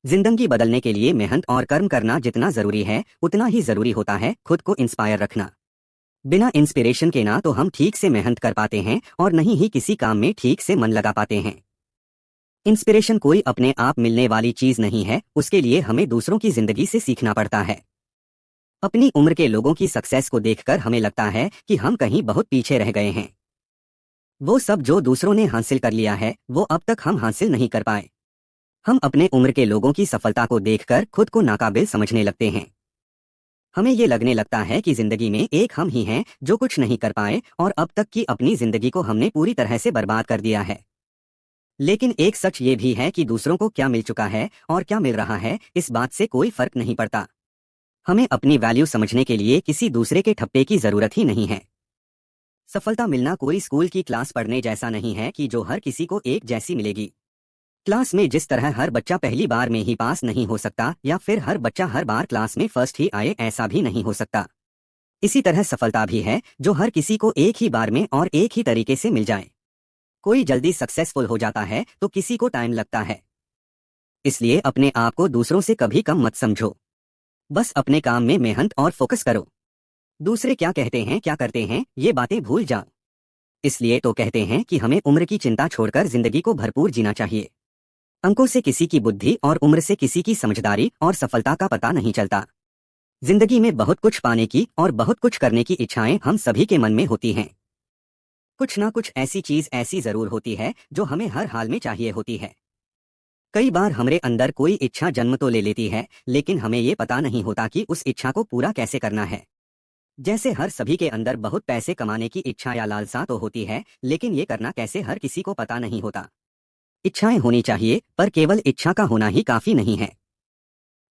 जिंदगी बदलने के लिए मेहनत और कर्म करना जितना जरूरी है उतना ही जरूरी होता है खुद को इंस्पायर रखना। बिना इंस्पिरेशन के ना तो हम ठीक से मेहनत कर पाते हैं और नहीं ही किसी काम में ठीक से मन लगा पाते हैं। इंस्पिरेशन कोई अपने आप मिलने वाली चीज नहीं है, उसके लिए हमें दूसरों की जिंदगी से सीखना पड़ता है। अपनी उम्र के लोगों की सक्सेस को देखकर हमें लगता है कि हम कहीं बहुत पीछे रह गए हैं। वो सब जो दूसरों ने हासिल कर लिया है वो अब तक हम हासिल नहीं कर पाए। हम अपने उम्र के लोगों की सफलता को देखकर खुद को नाकाबिल समझने लगते हैं। हमें ये लगने लगता है कि जिंदगी में एक हम ही हैं जो कुछ नहीं कर पाए और अब तक की अपनी जिंदगी को हमने पूरी तरह से बर्बाद कर दिया है। लेकिन एक सच ये भी है कि दूसरों को क्या मिल चुका है और क्या मिल रहा है इस बात से कोई फर्क नहीं पड़ता। हमें अपनी वैल्यू समझने के लिए किसी दूसरे के ठप्पे की जरूरत ही नहीं है। सफलता मिलना कोई स्कूल की क्लास पढ़ने जैसा नहीं है कि जो हर किसी को एक जैसी मिलेगी। क्लास में जिस तरह हर बच्चा पहली बार में ही पास नहीं हो सकता या फिर हर बच्चा हर बार क्लास में फर्स्ट ही आए, ऐसा भी नहीं हो सकता। इसी तरह सफलता भी है जो हर किसी को एक ही बार में और एक ही तरीके से मिल जाए। कोई जल्दी सक्सेसफुल हो जाता है तो किसी को टाइम लगता है। इसलिए अपने आप को दूसरों से कभी कम मत समझो। बस अपने काम में मेहनत और फोकस करो। दूसरे क्या कहते हैं क्या करते हैं ये बातें भूल जाओ। इसलिए तो कहते हैं कि हमें उम्र की चिंता छोड़कर जिंदगी को भरपूर जीना चाहिए। अंकों से किसी की बुद्धि और उम्र से किसी की समझदारी और सफलता का पता नहीं चलता। जिंदगी में बहुत कुछ पाने की और बहुत कुछ करने की इच्छाएं हम सभी के मन में होती हैं। कुछ ना कुछ ऐसी चीज ऐसी जरूर होती है जो हमें हर हाल में चाहिए होती है। कई बार हमारे अंदर कोई इच्छा जन्म तो ले लेती है, लेकिन हमें ये पता नहीं होता कि उस इच्छा को पूरा कैसे करना है। जैसे हर सभी के अंदर बहुत पैसे कमाने की इच्छा या लालसा तो होती है, लेकिन ये करना कैसे हर किसी को पता नहीं होता। इच्छाएं होनी चाहिए पर केवल इच्छा का होना ही काफी नहीं है।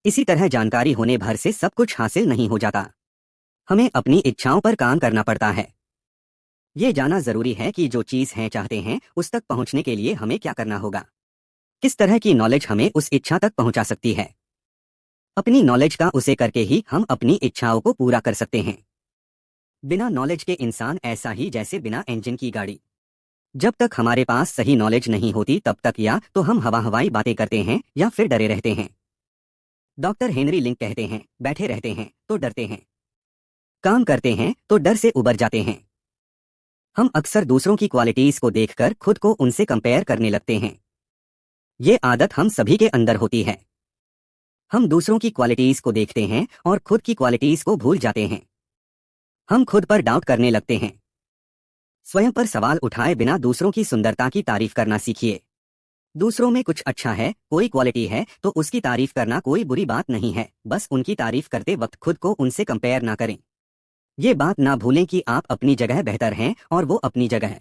इसी तरह जानकारी होने भर से सब कुछ हासिल नहीं हो जाता। हमें अपनी इच्छाओं पर काम करना पड़ता है। ये जाना जरूरी है कि जो चीज है चाहते हैं उस तक पहुंचने के लिए हमें क्या करना होगा। किस तरह की नॉलेज हमें उस इच्छा तक पहुंचा सकती है। अपनी नॉलेज का उसे करके ही हम अपनी इच्छाओं को पूरा कर सकते हैं। बिना नॉलेज के इंसान ऐसा ही जैसे बिना इंजन की गाड़ी। जब तक हमारे पास सही नॉलेज नहीं होती तब तक या तो हम हवा हवाई बातें करते हैं या फिर डरे रहते हैं। डॉक्टर हेनरी लिंक कहते हैं, बैठे रहते हैं तो डरते हैं, काम करते हैं तो डर से उबर जाते हैं। हम अक्सर दूसरों की क्वालिटीज को देखकर खुद को उनसे कंपेयर करने लगते हैं। ये आदत हम सभी के अंदर होती है। हम दूसरों की क्वालिटीज को देखते हैं और खुद की क्वालिटीज को भूल जाते हैं। हम खुद पर डाउट करने लगते हैं। स्वयं पर सवाल उठाए बिना दूसरों की सुंदरता की तारीफ करना सीखिए। दूसरों में कुछ अच्छा है, कोई क्वालिटी है तो उसकी तारीफ करना कोई बुरी बात नहीं है, बस उनकी तारीफ करते वक्त खुद को उनसे कंपेयर ना करें। ये बात ना भूलें कि आप अपनी जगह बेहतर हैं और वो अपनी जगह।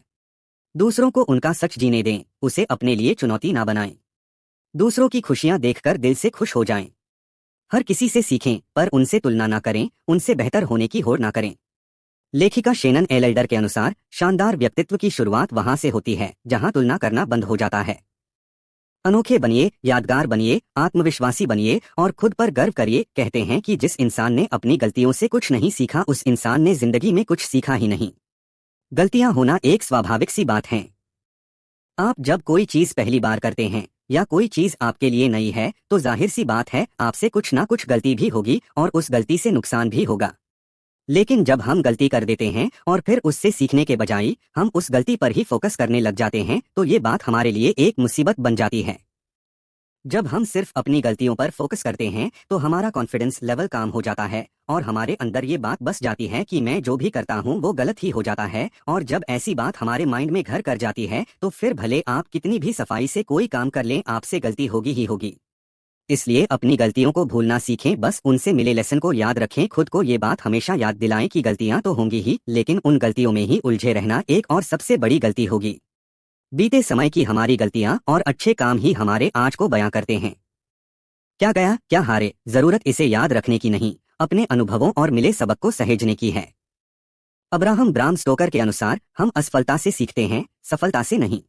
दूसरों को उनका सच जीने दें, उसे अपने लिए चुनौती ना बनाएं। दूसरों की खुशियां देखकर दिल से खुश हो जाएं। हर किसी से सीखें पर उनसे तुलना ना करें, उनसे बेहतर होने की होड़ ना करें। लेखिका शेनन एल्डर के अनुसार शानदार व्यक्तित्व की शुरुआत वहां से होती है जहां तुलना करना बंद हो जाता है। अनोखे बनिए, यादगार बनिए, आत्मविश्वासी बनिए और खुद पर गर्व करिए। कहते हैं कि जिस इंसान ने अपनी गलतियों से कुछ नहीं सीखा उस इंसान ने जिंदगी में कुछ सीखा ही नहीं। गलतियां होना एक स्वाभाविक सी बात है। आप जब कोई चीज पहली बार करते हैं या कोई चीज आपके लिए नई है तो जाहिर सी बात है आपसे कुछ ना कुछ गलती भी होगी और उस गलती से नुकसान भी होगा। लेकिन जब हम गलती कर देते हैं और फिर उससे सीखने के बजाय हम उस गलती पर ही फोकस करने लग जाते हैं तो ये बात हमारे लिए एक मुसीबत बन जाती है। जब हम सिर्फ अपनी गलतियों पर फोकस करते हैं तो हमारा कॉन्फिडेंस लेवल काम हो जाता है और हमारे अंदर ये बात बस जाती है कि मैं जो भी करता हूँ वो गलत ही हो जाता है। और जब ऐसी बात हमारे माइंड में घर कर जाती है तो फिर भले आप कितनी भी सफाई से कोई काम कर लें आपसे गलती होगी ही होगी। इसलिए अपनी गलतियों को भूलना सीखें, बस उनसे मिले लेसन को याद रखें। खुद को ये बात हमेशा याद दिलाएं कि गलतियां तो होंगी ही, लेकिन उन गलतियों में ही उलझे रहना एक और सबसे बड़ी गलती होगी। बीते समय की हमारी गलतियां और अच्छे काम ही हमारे आज को बयां करते हैं। क्या गया क्या हारे, जरूरत इसे याद रखने की नहीं, अपने अनुभवों और मिले सबक को सहेजने की है। अब्राहम ब्राम स्टोकर के अनुसार हम असफलता से सीखते हैं, सफलता से नहीं।